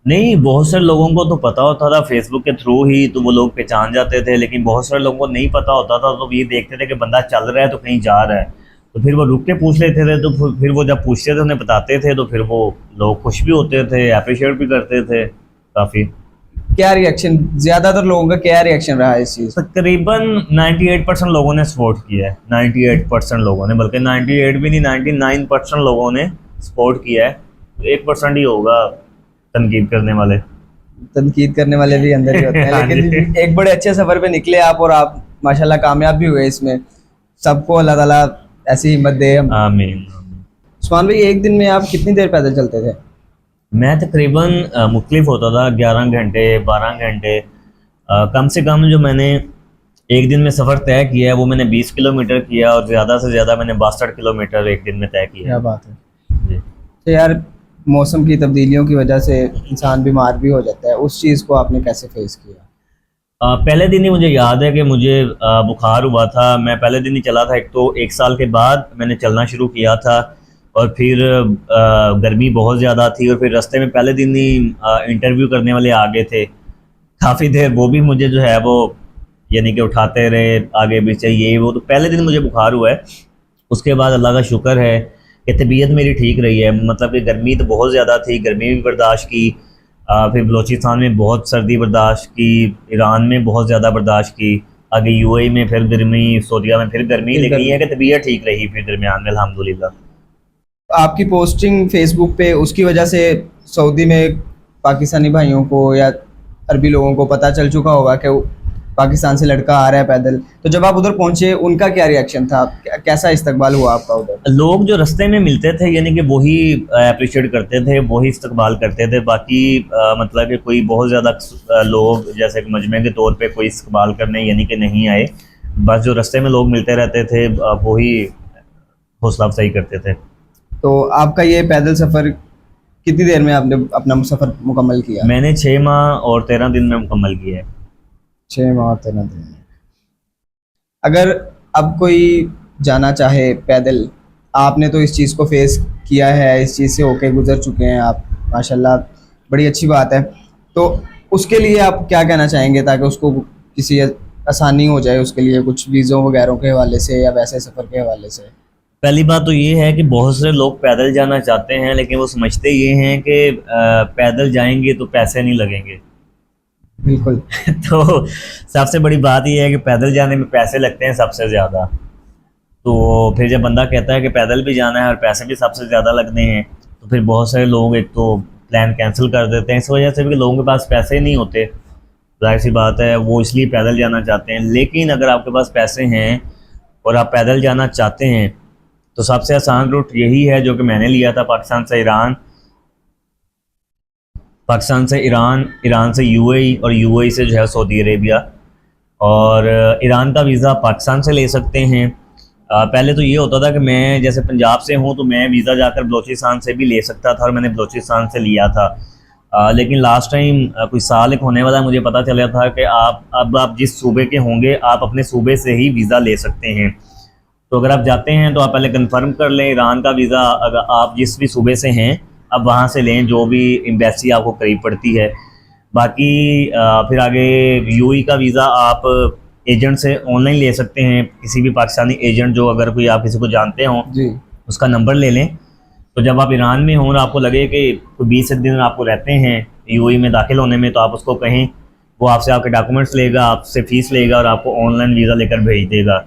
Speaker 4: नहीं, बहुत सारे लोगों को तो पता होता था फेसबुक के थ्रू ही, तो वो लोग पहचान जाते थे। लेकिन बहुत सारे लोगों को नहीं पता होता था, तो ये देखते थे कि बंदा चल रहा है तो कहीं जा रहा है, तो फिर वो रुक के पूछ लेते थे। तो फिर वो जब पूछते थे उन्हें बताते थे, तो फिर वो लोग खुश भी होते थे, अप्रिशिएट भी करते थे काफ़ी।
Speaker 3: क्या रिएक्शन, ज्यादातर लोगों का क्या रिएक्शन रहा है इस चीज़?
Speaker 4: तकरीबन 98% लोगों ने सपोर्ट किया है, 98% लोगों ने, बल्कि 98 भी नहीं, 99% लोगों ने सपोर्ट किया है। 1% ही होगा तनकीद करने वाले।
Speaker 3: तनकीद करने वाले भी अंदर ही होते हैं,
Speaker 4: हाँ जी।
Speaker 3: लेकिन एक बड़े अच्छे सफर पे निकले आप, और आप माशाल्लाह कामयाब भी हुए इसमें। सबको अल्लाह ताला ऐसी हिम्मत दे।
Speaker 4: आमीन।
Speaker 3: उस्मान भाई, एक दिन में आप कितनी देर पैदल चलते थे?
Speaker 4: मैं तकरीबन मुख्तलिफ होता था, 11 घंटे, 12 घंटे। कम से कम जो मैंने एक दिन में सफ़र तय किया है वो मैंने 20 किलोमीटर किया, और ज़्यादा से ज़्यादा मैंने 62 किलोमीटर एक दिन में तय किया
Speaker 3: क्या
Speaker 4: है।
Speaker 3: बात है।
Speaker 4: जी।
Speaker 3: तो यार, मौसम की तब्दीलियों की वजह से इंसान बीमार भी हो जाता है, उस चीज़ को आपने कैसे फेस किया?
Speaker 4: पहले दिन ही मुझे याद है कि मुझे बुखार हुआ था। मैं पहले दिन ही चला था, एक तो 1 साल के बाद मैंने चलना शुरू किया था, और फिर गर्मी बहुत ज़्यादा थी, और फिर रास्ते में पहले दिन ही इंटरव्यू करने वाले आ गए थे। काफ़ी देर वो भी मुझे जो है वो, यानी कि उठाते रहे आगे पीछे ये वो। तो पहले दिन मुझे बुखार हुआ है। उसके बाद अल्लाह का शुक्र है कि तबीयत मेरी ठीक रही है। मतलब कि गर्मी तो बहुत ज़्यादा थी, गर्मी भी बर्दाश्त की, फिर बलोचिस्तान में बहुत सर्दी बर्दाश्त की, ईरान में बहुत ज़्यादा बर्दाश्त की, आगे यूएई में फिर गर्मी, सऊदीया में फिर गर्मी,
Speaker 3: फिर
Speaker 4: लेकिन
Speaker 3: गर्मी।
Speaker 4: ये है कि तबीयत ठीक रही फिर दरमियान में, अल्हम्दुलिल्लाह।
Speaker 3: आपकी पोस्टिंग फेसबुक पे, उसकी वजह से सऊदी में पाकिस्तानी भाइयों को या अरबी लोगों को पता चल चुका होगा कि वो पाकिस्तान से लड़का आ रहा है पैदल। तो जब आप उधर पहुंचे, उनका क्या रिएक्शन था? कैसा इस्तकबाल हुआ आपका उधर?
Speaker 4: लोग जो रास्ते में मिलते थे, यानी कि वही अप्रिशिएट करते थे, वही इस्तकबाल करते थे। बाकी मतलब कि कोई बहुत ज़्यादा लोग जैसे कि मजमे के तौर पे कोई इस्तकबाल करने यानी कि नहीं आए। बस जो रास्ते में लोग मिलते रहते थे वही हौसला अफजाई करते थे।
Speaker 3: तो आपका ये पैदल सफ़र कितनी देर में आपने अपना सफ़र मुकम्मल किया?
Speaker 4: मैंने 6 माह और 13 दिन में मुकम्मल किया है।
Speaker 3: 6 माह 13 दिन में। अगर अब कोई जाना चाहे पैदल, आपने तो इस चीज़ को फेस किया है, इस चीज़ से होके गुजर चुके हैं आप, माशाल्लाह, बड़ी अच्छी बात है। तो उसके लिए आप क्या कहना चाहेंगे ताकि उसको किसी आसानी हो जाए उसके लिए, कुछ वीज़ों वगैरह के हवाले से या वैसे सफ़र के हवाले से?
Speaker 4: पहली बात तो ये है कि बहुत से लोग पैदल जाना चाहते हैं, लेकिन वो समझते ये हैं कि पैदल जाएंगे तो पैसे नहीं लगेंगे।
Speaker 3: बिल्कुल।
Speaker 4: तो सबसे बड़ी बात यह है कि पैदल जाने में पैसे लगते हैं सबसे ज़्यादा। तो फिर जब बंदा कहता है कि पैदल भी जाना है और पैसे भी सबसे ज़्यादा लगने हैं, तो फिर बहुत सारे लोग एक तो प्लान कैंसिल कर देते हैं, इस वजह से भी कि लोगों के पास पैसे नहीं होते। जाहिर सी बात है, वो इसलिए पैदल जाना चाहते हैं। लेकिन अगर आपके पास पैसे हैं और आप पैदल जाना चाहते हैं, तो सबसे आसान रूट यही है जो कि मैंने लिया था पाकिस्तान से ईरान। पाकिस्तान से ईरान, ईरान से यूएई और यूएई से जो है सऊदी अरेबिया। और ईरान का वीज़ा पाकिस्तान से ले सकते हैं। पहले तो ये होता था कि मैं जैसे पंजाब से हूँ तो मैं वीज़ा जाकर बलूचिस्तान से भी ले सकता था और मैंने बलूचिस्तान से लिया था। लेकिन लास्ट टाइम कोई साल एक होने वाला मुझे पता चला था कि आप जिस सूबे के होंगे आप अपने सूबे से ही वीज़ा ले सकते हैं। तो अगर आप जाते हैं तो आप पहले कंफर्म कर लें ईरान का वीज़ा, अगर आप जिस भी सूबे से हैं आप वहाँ से लें, जो भी एम्बेसी आपको करीब पड़ती है। बाकी फिर आगे यूएई का वीज़ा आप एजेंट से ऑनलाइन ले सकते हैं, किसी भी पाकिस्तानी एजेंट जो अगर कोई आप किसी को जानते हों
Speaker 3: जी।
Speaker 4: उसका नंबर ले लें। तो जब आप ईरान में हों और आपको लगे कि 20 दिन आपको रहते हैं यूएई में दाखिल होने में, तो आप उसको कहें, वो आपसे आपके डॉक्यूमेंट्स लेगा, आपसे फ़ीस लेगा और आपको ऑनलाइन वीज़ा लेकर भेज देगा।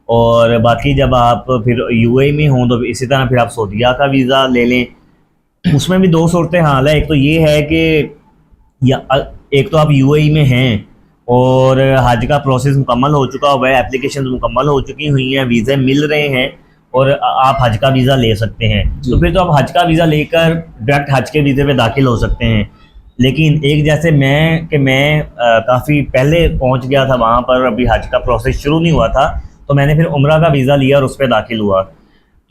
Speaker 4: और बाकी जब आप फिर यूएई में हों तो इसी तरह फिर आप सऊदीया का वीज़ा ले लें। उसमें भी दो सूरत हाल है, एक तो ये है कि एक तो आप यूएई में हैं और हज का प्रोसेस मुकम्मल हो चुका हुआ है, एप्लीकेशन मुकम्मल हो चुकी हुई हैं, वीज़े मिल रहे हैं और आप हज का वीज़ा ले सकते हैं। तो फिर तो आप हज का वीज़ा लेकर डायरेक्ट हज के वीज़े पे दाखिल हो सकते हैं। लेकिन एक जैसे मैं काफ़ी पहले पहुंच गया था वहाँ पर, अभी हज का प्रोसेस शुरू नहीं हुआ था, तो मैंने फिर उम्रा का वीज़ा लिया और उस पर दाखिल हुआ।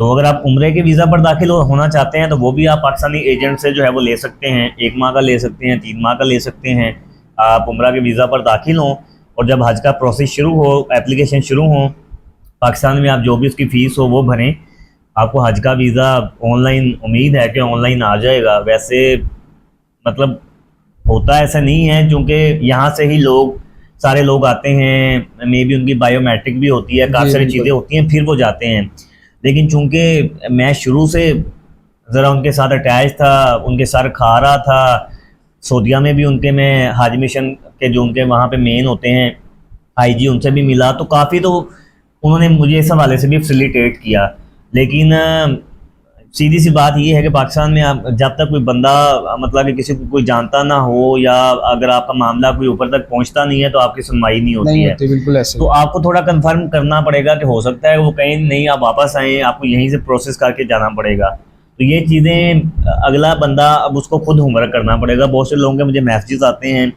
Speaker 4: तो अगर आप उम्रे के वीज़ा पर दाखिल होना चाहते हैं तो वो भी आप पाकिस्तानी एजेंट से जो है वो ले सकते हैं। 1 माह का ले सकते हैं, 3 माह का ले सकते हैं। आप उम्रा के वीज़ा पर दाखिल हों और जब हज का प्रोसेस शुरू हो, एप्लीकेशन शुरू हो पाकिस्तान में, आप जो भी उसकी फ़ीस हो वो भरें, आपको हज का वीज़ा ऑनलाइन, उम्मीद है कि ऑनलाइन आ जाएगा। वैसे मतलब होता ऐसा नहीं है, क्योंकि यहाँ से ही सारे लोग आते हैं, मे बी उनकी बायोमेट्रिक भी होती है, काफ़ी सारी चीज़ें होती हैं, फिर वो जाते हैं। लेकिन चूंकि मैं शुरू से ज़रा उनके साथ अटैच था, उनके सर खा रहा था, सऊदीया में भी उनके मैं हज मिशन के जो उनके वहाँ पे मेन होते हैं आईजी, उनसे भी मिला, तो काफ़ी तो उन्होंने मुझे इस हवाले से भी फैसिलिटेट किया। लेकिन सीधी सी बात ये है कि पाकिस्तान में आप जब तक कोई बंदा मतलब कि किसी को कोई जानता ना हो, या अगर आपका मामला कोई ऊपर तक पहुंचता नहीं है, तो आपकी सुनवाई नहीं होती है।
Speaker 3: बिल्कुल ऐसे।
Speaker 4: तो आपको थोड़ा कंफर्म करना पड़ेगा कि हो सकता है वो कहीं नहीं, आप वापस आएँ, आपको यहीं से प्रोसेस करके जाना पड़ेगा। तो ये चीज़ें अगला बंदा अब उसको खुद होमवर्क करना पड़ेगा। बहुत से लोगों के मुझे मैसेजेस आते हैं,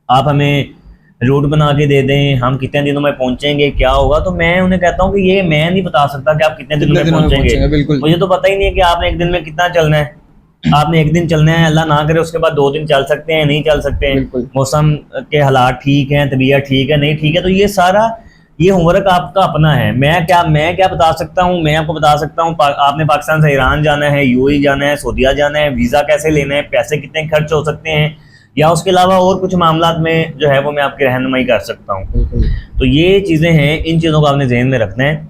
Speaker 4: आप हमें रूट बना के दे दें, हम कितने दिनों में पहुंचेंगे, क्या होगा। तो मैं उन्हें कहता हूँ कि ये मैं नहीं बता सकता कि आप कितने दिनों में पहुंचेंगे। मुझे तो पता ही नहीं है कि आपने एक दिन में कितना चलना है। आपने एक दिन चलना है, अल्लाह ना करे उसके बाद 2 दिन चल सकते हैं, नहीं चल सकते हैं, मौसम के हालात ठीक हैं, तबीयत ठीक है, नहीं ठीक है। तो ये सारा होमवर्क आपका अपना है। मैं क्या बता सकता हूँ, मैं आपको बता सकता हूँ आपने पाकिस्तान से ईरान जाना है, यूएई जाना है, सऊदीया जाना है, वीज़ा कैसे लेना है, पैसे कितने खर्च हो सकते हैं, या उसके अलावा और कुछ मामला में जो है वो मैं आपकी रहनुमाई कर सकता हूँ। तो ये चीज़ें हैं, इन चीज़ों को आपने जहन में रखना है।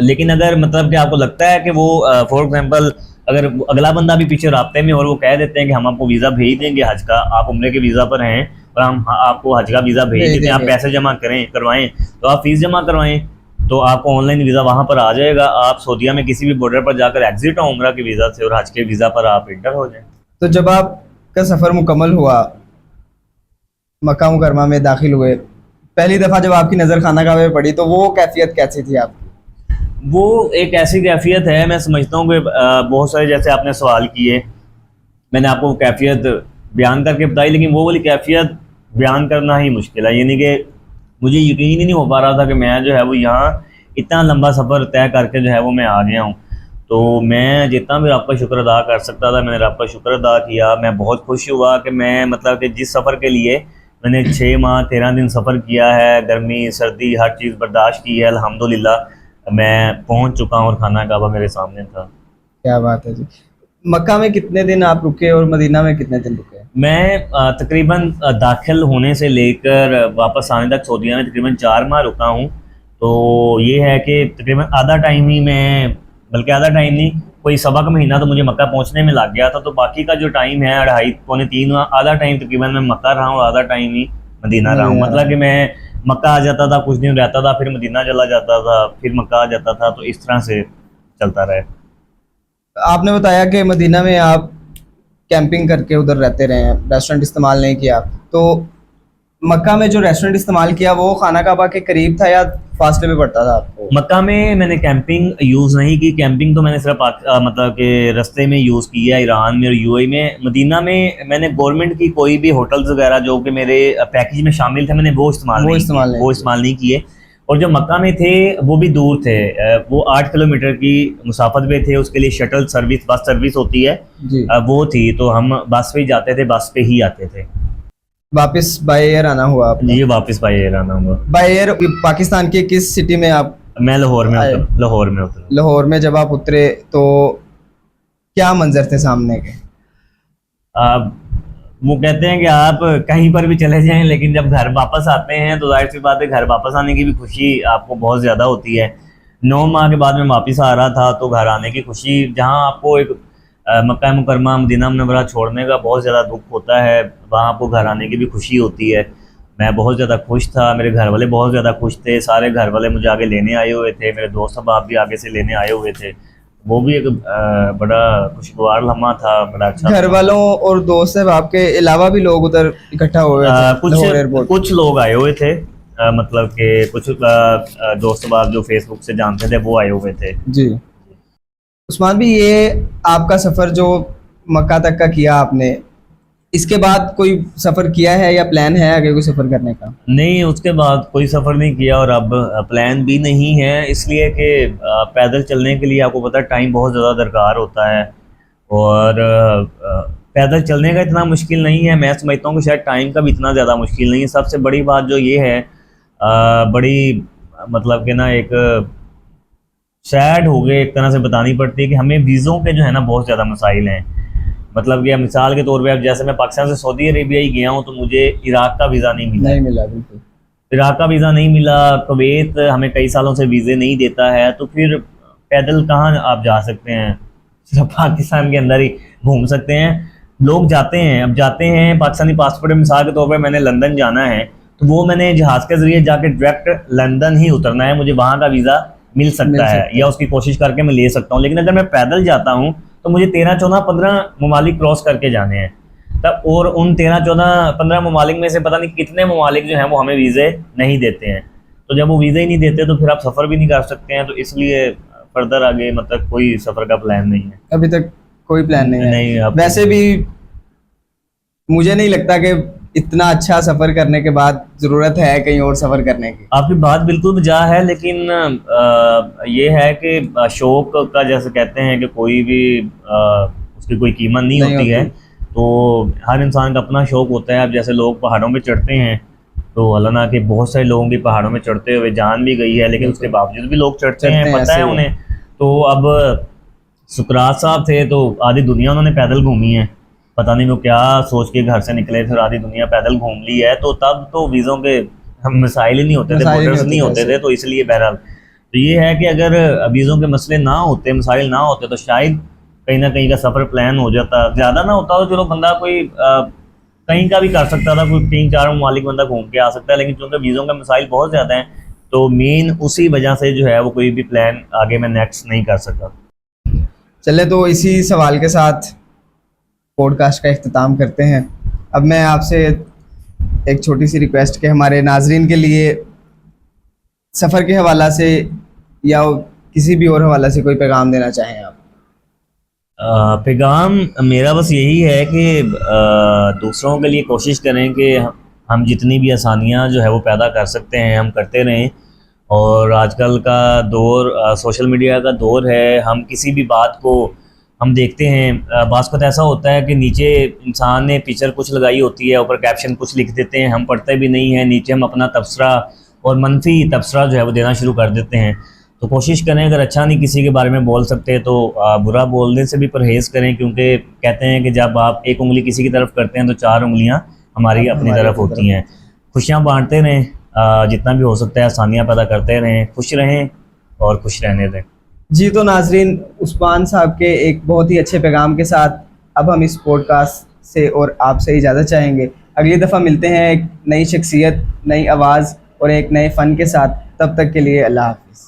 Speaker 4: लेकिन अगर मतलब कि आपको लगता है कि वो फॉर एग्जांपल अगर अगला बंदा भी पीछे रास्ते में और वो कह देते हैं कि हम आपको वीज़ा भेज देंगे हज का, आप उम्रे के वीज़ा पर हैं और हम आपको हज का वीज़ा भेज देते हैं, आप पैसे जमा करवाएं, तो आप फीस जमा करवाएं, तो आपको ऑनलाइन वीज़ा वहाँ पर आ जाएगा। आप सऊदीया में किसी भी बॉर्डर पर जाकर एग्जिट हो उम्रा के वीज़ा से और हज के वीज़ा पर आप इंटर हो जाएं।
Speaker 3: तो जब आपका सफ़र मुकम्मल हुआ, मक्का मुकरमा में दाखिल हुए, पहली दफ़ा जब आपकी नज़र खाना काबा में पड़ी, तो वो कैफियत कैसी थी आपकी?
Speaker 4: वो एक ऐसी कैफियत है, मैं समझता हूँ कि बहुत सारे जैसे आपने सवाल किए, मैंने आपको वो कैफियत बयान करके बताई, लेकिन वो वाली कैफियत बयान करना ही मुश्किल है। यानी कि मुझे यकीन ही नहीं हो पा रहा था कि मैं जो है वो यहाँ इतना लंबा सफ़र तय करके जो है वो मैं आ गया हूँ। तो मैं जितना भी रब का शुक्र अदा कर सकता था मैंने रब का शुक्र अदा किया। मैं बहुत खुश हुआ कि मैं मतलब कि जिस सफ़र के लिए मैंने 6 माह 13 दिन सफ़र किया है, गर्मी सर्दी हर चीज़ बर्दाश्त की है, अल्हम्दुलिल्लाह मैं पहुंच चुका हूं और खाना काबा मेरे सामने था।
Speaker 3: क्या बात है जी। मक्का में कितने दिन आप रुके और मदीना में कितने दिन रुके? मैं
Speaker 4: तकरीबन दाखिल होने से लेकर वापस आने तक सऊदीया में तकरीबन 4 माह रुका हूँ। तो ये है कि तकरीबन आधा टाइम ही मैं, बल्कि आधा टाइम नहीं, कोई सवा का महीना तो मुझे मक्का पहुँचने में लग गया था। तो बाकी का जो टाइम है 2.5 पौने 3 माह, आधा टाइम तकरीबन मैं मक्का रहा हूँ, आधा टाइम ही मदीना रहा हूँ। मतलब कि मैं मक्का आ जाता था, कुछ दिन रहता था, फिर मदीना चला जाता था, फिर मक्का आ जाता था, तो इस तरह से चलता रहा।
Speaker 3: आपने बताया कि मदीना में आप कैंपिंग करके उधर रहते रहे हैं, रेस्टोरेंट इस्तेमाल नहीं किया, तो मक्का में जो रेस्टोरेंट इस्तेमाल किया वो खाना काबा के करीब था या फासले में पड़ता था आपको?
Speaker 4: मक्का में मैंने कैंपिंग यूज़ नहीं की। कैंपिंग तो मैंने सिर्फ मतलब कि रास्ते में यूज़ किया, ईरान में और यूएई में। मदीना में मैंने गवर्नमेंट की कोई भी होटल्स वगैरह जो कि मेरे पैकेज में शामिल थे, मैंने वो इस्तेमाल नहीं किए। और जो मक्का में थे वो भी दूर थे, वो 8 किलोमीटर की मुसाफत पे थे। उसके लिए शटल सर्विस, बस सर्विस होती है
Speaker 3: जी।
Speaker 4: वो थी, तो हम बस पे ही जाते थे, बस पे ही आते थे।
Speaker 3: वापस बाय एयर आना हुआ आपको?
Speaker 4: ये वापस बाय एयर आना हुआ।
Speaker 3: बाय एयर पाकिस्तान के किस सिटी में आप?
Speaker 4: मैं लाहौर में उतरा।
Speaker 3: लाहौर में जब आप उतरे तो क्या मंजर थे सामने के?
Speaker 4: वो कहते हैं कि आप कहीं पर भी चले जाएं, लेकिन जब घर वापस आते हैं तो जाहिर सी बात है घर वापस आने की भी खुशी आपको बहुत ज़्यादा होती है। 9 माह के बाद मैं वापस आ रहा था, तो घर आने की खुशी, जहां आपको एक मक्का मुकरमा मदीना मुनव्वरा छोड़ने का बहुत ज़्यादा दुख होता है, वहाँ आपको घर आने की भी खुशी होती है। मैं बहुत ज़्यादा खुश था, मेरे घर वाले बहुत ज़्यादा खुश थे, सारे घर वाले मुझे आगे लेने आए हुए थे, मेरे दोस्त अहबाब भी आगे से लेने आए हुए थे। वो भी एक बड़ा खुशगवार लम्हा था, बड़ा अच्छा।
Speaker 3: घर वालों और दोस्त अहबाब के अलावा भी लोग उधर इकट्ठा हुए थे?
Speaker 4: कुछ लोग आए हुए थे, मतलब कि कुछ दोस्त अहबाब जो फेसबुक से जानते थे वो आए हुए थे।
Speaker 3: जी। उस्मान भी, ये आपका सफ़र जो मक्का तक का किया आपने, इसके बाद कोई सफ़र किया है या प्लान है आगे कोई सफ़र करने का?
Speaker 4: नहीं, उसके बाद कोई सफ़र नहीं किया और अब प्लान भी नहीं है, इसलिए कि पैदल चलने के लिए आपको पता है टाइम बहुत ज़्यादा दरकार होता है, और पैदल चलने का इतना मुश्किल नहीं है। मैं समझता हूँ कि शायद टाइम का भी इतना ज़्यादा मुश्किल नहीं है। सबसे बड़ी बात जो ये है, बड़ी मतलब कि ना एक सैड हो गए एक तरह से बतानी पड़ती है कि हमें वीज़ों के जो है ना बहुत ज़्यादा मसाइल हैं। मतलब कि मिसाल के तौर पे अब जैसे मैं पाकिस्तान से सऊदी अरेबिया ही गया हूँ, तो मुझे इराक़ का वीज़ा नहीं मिला।
Speaker 3: बिल्कुल
Speaker 4: इराक़ का वीज़ा नहीं मिला। कुवैत हमें कई सालों से वीज़े नहीं देता है, तो फिर पैदल कहाँ आप जा सकते हैं? सिर्फ पाकिस्तान के अंदर ही घूम सकते हैं। लोग जाते हैं, अब जाते हैं पाकिस्तानी पासपोर्ट, मिसाल के तौर पर मैंने लंदन जाना है, तो वो मैंने जहाज़ के ज़रिए जाके डायरेक्ट लंदन ही उतरना है, मुझे वहाँ का वीज़ा मिल सकता है या उसकी कोशिश करके मैं ले सकता हूँ। लेकिन अगर मैं पैदल जाता हूँ तो मुझे 13, 14, 15 ममालिक क्रॉस करके जाने हैं तब, और उन 13, 14, 15 ममालिक में से पता नहीं कितने ममालिक जो हैं वो हमें वीज़े नहीं देते हैं। तो जब वो वीज़े ही नहीं देते तो फिर आप सफ़र भी नहीं कर सकते हैं। तो इसलिए फर्दर आगे मतलब कोई सफ़र का प्लान नहीं है,
Speaker 3: अभी तक कोई प्लान नहीं है।
Speaker 4: नहीं,
Speaker 3: वैसे भी मुझे नहीं लगता कि इतना अच्छा सफ़र करने के बाद ज़रूरत है कहीं और सफ़र करने की।
Speaker 4: आपकी बात बिल्कुल बजा है, लेकिन ये है कि शौक का जैसे कहते हैं कि कोई भी उसकी कोई कीमत नहीं होती है, तो हर इंसान का अपना शौक होता है। अब जैसे लोग पहाड़ों में चढ़ते हैं, तो अल्लाह ना कि बहुत सारे लोगों की पहाड़ों में चढ़ते हुए जान भी गई है, लेकिन उसके बावजूद भी लोग चढ़ते हैं, पता है उन्हें। तो अब सुकरात साहब थे तो आधी दुनिया उन्होंने पैदल घूमी है, पता नहीं वो क्या सोच के घर से निकले, फिर आधी दुनिया पैदल घूम ली है। तो तब तो वीज़ों के मसाइल ही नहीं होते थे, बॉर्डर्स नहीं होते थे, तो इसलिए बहरहाल तो ये है कि अगर वीज़ों के मसले ना होते, मसाइल ना होते, तो शायद कहीं ना कहीं का सफ़र प्लान हो जाता। ज़्यादा ना होता तो चलो बंदा कोई कहीं का भी कर सकता था, कोई 3-4 ममालिक बंदा घूम के आ सकता है, लेकिन चूँकि वीज़ों के मसाइल बहुत ज़्यादा हैं, तो मेन उसी वजह से जो है वो कोई भी प्लान आगे मैं नेक्स्ट नहीं कर सका।
Speaker 3: चले, तो इसी सवाल के साथ पॉडकास्ट का इख्तिताम करते हैं। अब मैं आपसे एक छोटी सी रिक्वेस्ट कि हमारे नाजरीन के लिए सफ़र के हवाला से या किसी भी और हवाला से कोई पैगाम देना चाहें आप?
Speaker 4: पैगाम मेरा बस यही है कि दूसरों के लिए कोशिश करें कि हम जितनी भी आसानियां जो है वो पैदा कर सकते हैं हम करते रहें। और आजकल का दौर सोशल मीडिया का दौर है, हम किसी भी बात को हम देखते हैं, बाज़ वक़्त ऐसा होता है कि नीचे इंसान ने पिक्चर कुछ लगाई होती है, ऊपर कैप्शन कुछ लिख देते हैं, हम पढ़ते भी नहीं हैं, नीचे हम अपना तबसरा और मनफी तबसरा जो है वो देना शुरू कर देते हैं। तो कोशिश करें, अगर अच्छा नहीं किसी के बारे में बोल सकते तो बुरा बोलने से भी परहेज़ करें, क्योंकि कहते हैं कि जब आप एक उंगली किसी की तरफ करते हैं तो 4 उंगलियां हमारी अपनी तरफ होती हैं। खुशियाँ बांटते रहें, जितना भी हो सकता है आसानियाँ पैदा करते रहें, खुश रहें और खुश रहने दें।
Speaker 3: जी, तो नाजरीन, उस्मान साहब के एक बहुत ही अच्छे पैगाम के साथ अब हम इस पॉडकास्ट से और आपसे इजाज़त चाहेंगे। अगली दफ़ा मिलते हैं एक नई शख्सियत, नई आवाज़ और एक नए फ़न के साथ। तब तक के लिए अल्लाह हाफ़िज़।